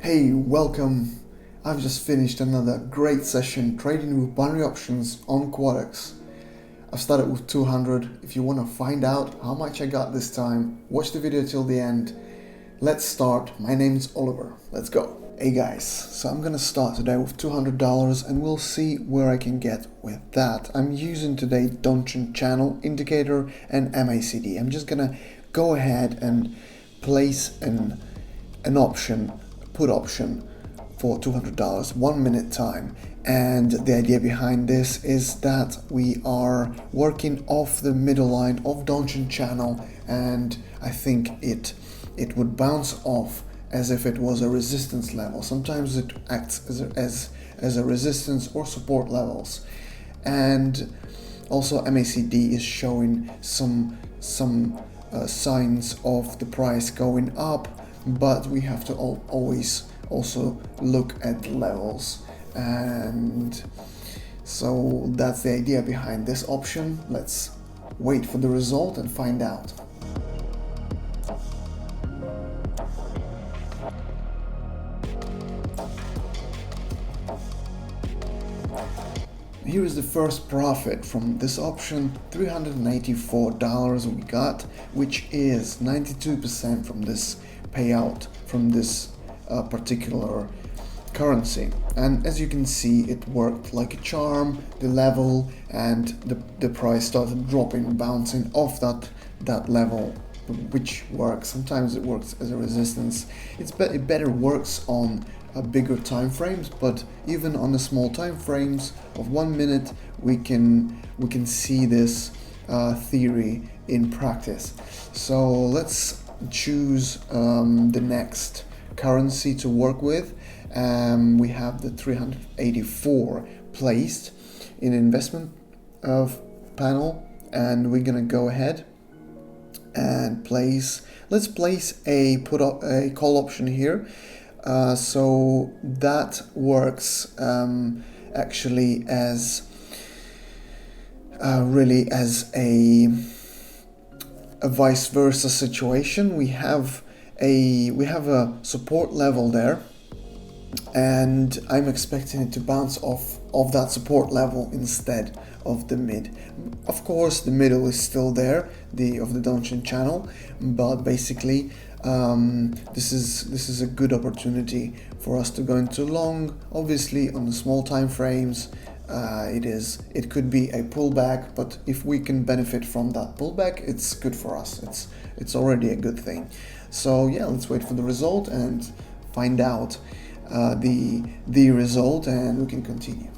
Hey, welcome. I've just finished another great session trading with binary options on Quotex. I've started with 200. If you want to find out how much I got this time, watch the video till the end. Let's start. My name's Oliver. Let's go. Hey guys, so I'm gonna start today with $200 and we'll see where I can get with that. I'm using today Donchian Channel indicator and MACD. I'm just gonna go ahead and place an option, put option for $200, 1 minute time. And the idea behind this is that we are working off the middle line of Donchian Channel, and I think it would bounce off as if it was a resistance level. Sometimes it acts as a resistance or support levels. And also MACD is showing some signs of the price going up, but we have to always also look at levels. And so that's the idea behind this option. Let's wait for the result and find out. Here is the first profit from this option, $384 we got, which is 92% from this payout from this particular currency. And as you can see, it worked like a charm, the level, and the price started dropping, bouncing off that level, which works. Sometimes it works as a resistance. It better works on bigger time frames, but even on the small time frames of 1 minute, we can see this theory in practice. So let's choose the next currency to work with. We have the 384 placed in investment panel, and we're gonna go ahead and let's place a call option here. So that works actually as really as a vice versa situation. We have a support level there, and I'm expecting it to bounce off of that support level instead of the mid. Of course, the middle is still there, of the Donchian Channel, but basically this is a good opportunity for us to go into long. Obviously, on the small time frames, it could be a pullback, but if we can benefit from that pullback, it's good for us. It's already a good thing. So yeah, let's wait for the result and find out the result, and we can continue.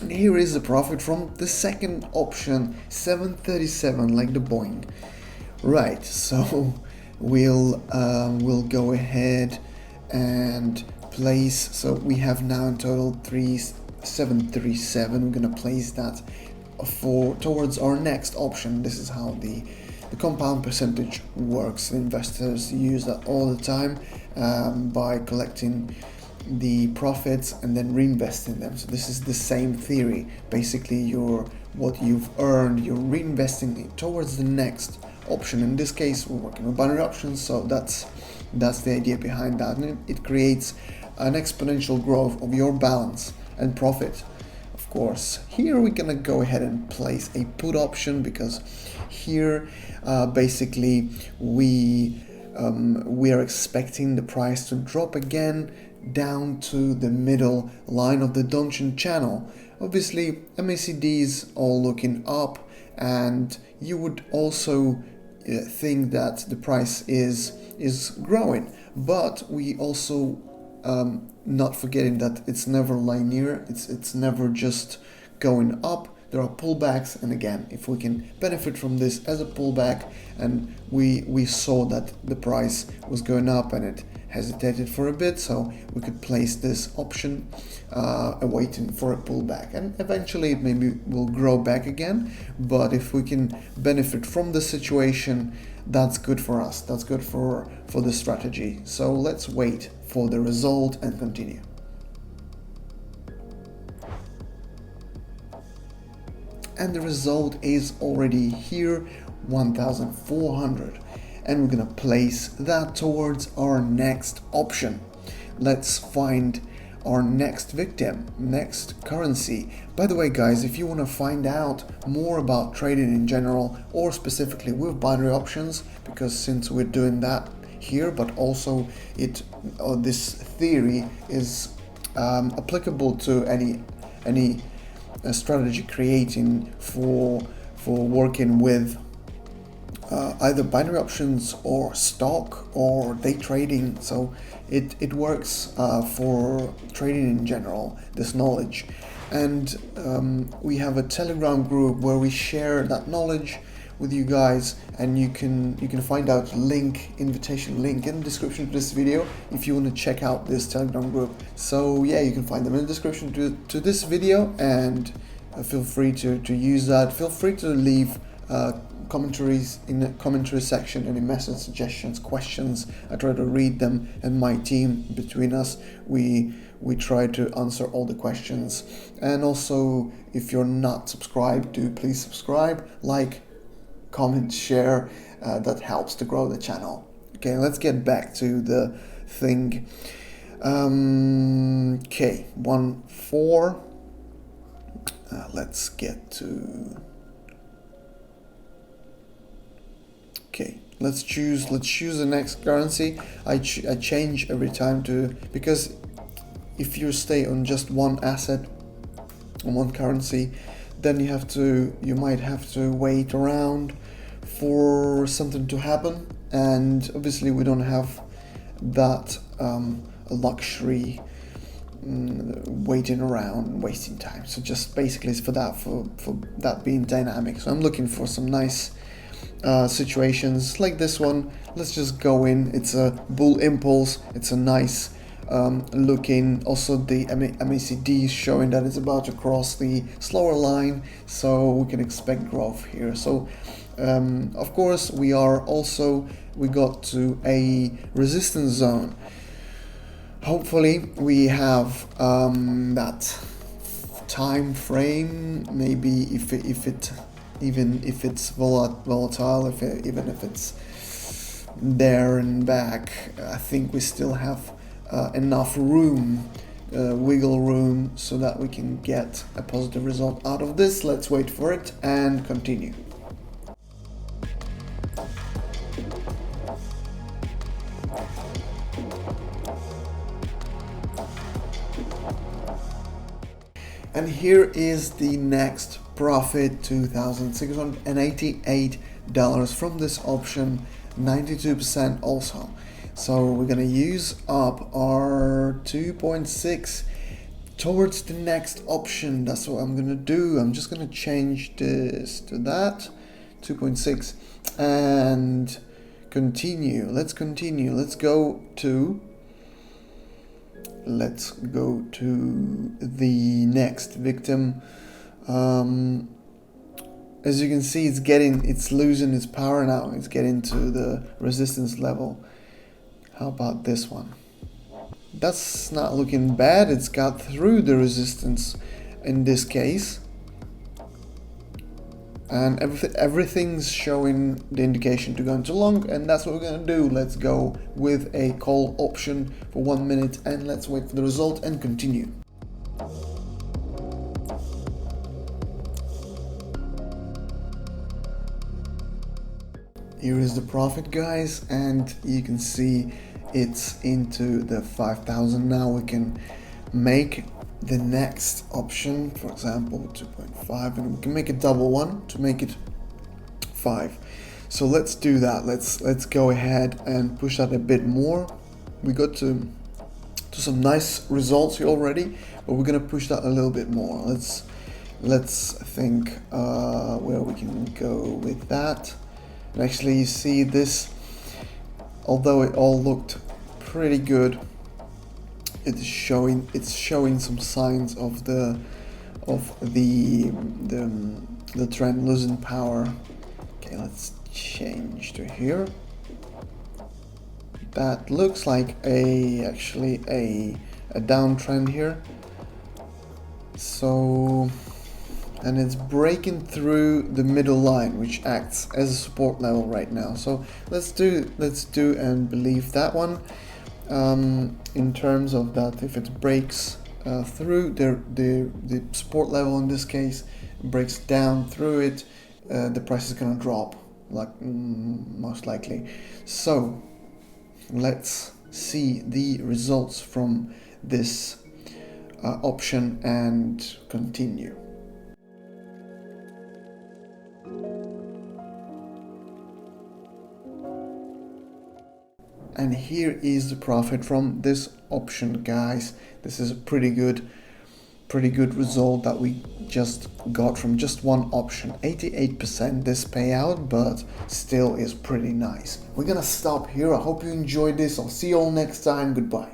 And here is the profit from the second option, 737, like the Boeing. Right, so we'll go ahead and place. So we have now in total 737. We're gonna place that towards our next option. This is how the compound percentage works. The investors use that all the time by collecting the profits and then reinvesting them. So this is the same theory. Basically, what you've earned, you're reinvesting it towards the next option. In this case, we're working with binary options, so that's the idea behind that, and it creates an exponential growth of your balance and profit. Of course, here we're gonna go ahead and place a put option, because here basically we are expecting the price to drop again down to the middle line of the Donchian Channel. Obviously, MACD is all looking up, and you would also think that the price is growing, but we also not forgetting that it's never linear. It's never just going up. There are pullbacks, and again, if we can benefit from this as a pullback, and we saw that the price was going up and it hesitated for a bit, so we could place this option awaiting for a pullback, and eventually it maybe will grow back again. But if we can benefit from the situation, that's good for us. That's good for the strategy. So let's wait for the result and continue. and the result is already here, 1,400. And we're gonna place that towards our next option. Let's find our next victim, next currency. By the way guys, if you want to find out more about trading in general or specifically with binary options, because since we're doing that here, but also this theory is applicable to any strategy creating for working with either binary options or stock or day trading. So it works for trading in general, this knowledge. And we have a Telegram group where we share that knowledge with you guys, and you can find out invitation link in the description to this video if you want to check out this Telegram group. So yeah, you can find them in the description to this video, and feel free to use that. Feel free to leave commentaries in the commentary section, any message, suggestions, questions. I try to read them, and my team between us, we try to answer all the questions. And also, if you're not subscribed, do please subscribe, like, comment, share. That helps to grow the channel. Okay, let's get back to the thing. Okay, 1-4. Let's get to. Okay, let's choose the next currency. I change every time because if you stay on just one asset, on one currency, then you might have to wait around for something to happen, and obviously we don't have that luxury, waiting around, wasting time. So just basically it's for that being dynamic. So I'm looking for some nice situations like this one. Let's just go in. It's a bull impulse. It's a nice looking. Also the MACD is showing that it's about to cross the slower line, so we can expect growth here. So of course we got to a resistance zone. Hopefully we have that time frame. Maybe even if it's volatile, even if it's there and back, I think we still have enough room, wiggle room, so that we can get a positive result out of this. Let's wait for it and continue. And here is the next profit, $2,688 from this option, 92% also. So we're gonna use up our 2.6 towards the next option. That's what I'm gonna do. I'm just gonna change this to that 2.6 and continue. Let's continue. Let's go to the next victim. As you can see, it's losing its power now. It's getting to the resistance level. How about this one? That's not looking bad. It's got through the resistance in this case, and everything's showing the indication to go into long, and that's what we're gonna do. Let's go with a call option for 1 minute, and let's wait for the result and continue. Here is the profit, guys, and you can see it's into the 5,000 now. We can make the next option, for example 2.5, and we can make a double one to make it 5. So let's do that. Let's go ahead and push that a bit more. We got to some nice results here already, but we're gonna push that a little bit more. Let's think where we can go with that. And actually, you see this, although it all looked pretty good, it's showing some signs of the trend losing power. Okay, let's change to here. That looks like actually a downtrend here. So and it's breaking through the middle line, which acts as a support level right now. So let's do and believe that one. In terms of that, if it breaks through the support level, in this case, breaks down through it, the price is gonna drop, like most likely. So let's see the results from this option and continue. And here is the profit from this option, guys. This is a pretty good result that we just got from just one option. 88% this payout, but still is pretty nice. We're gonna stop here. I hope you enjoyed this. I'll see you all next time. Goodbye.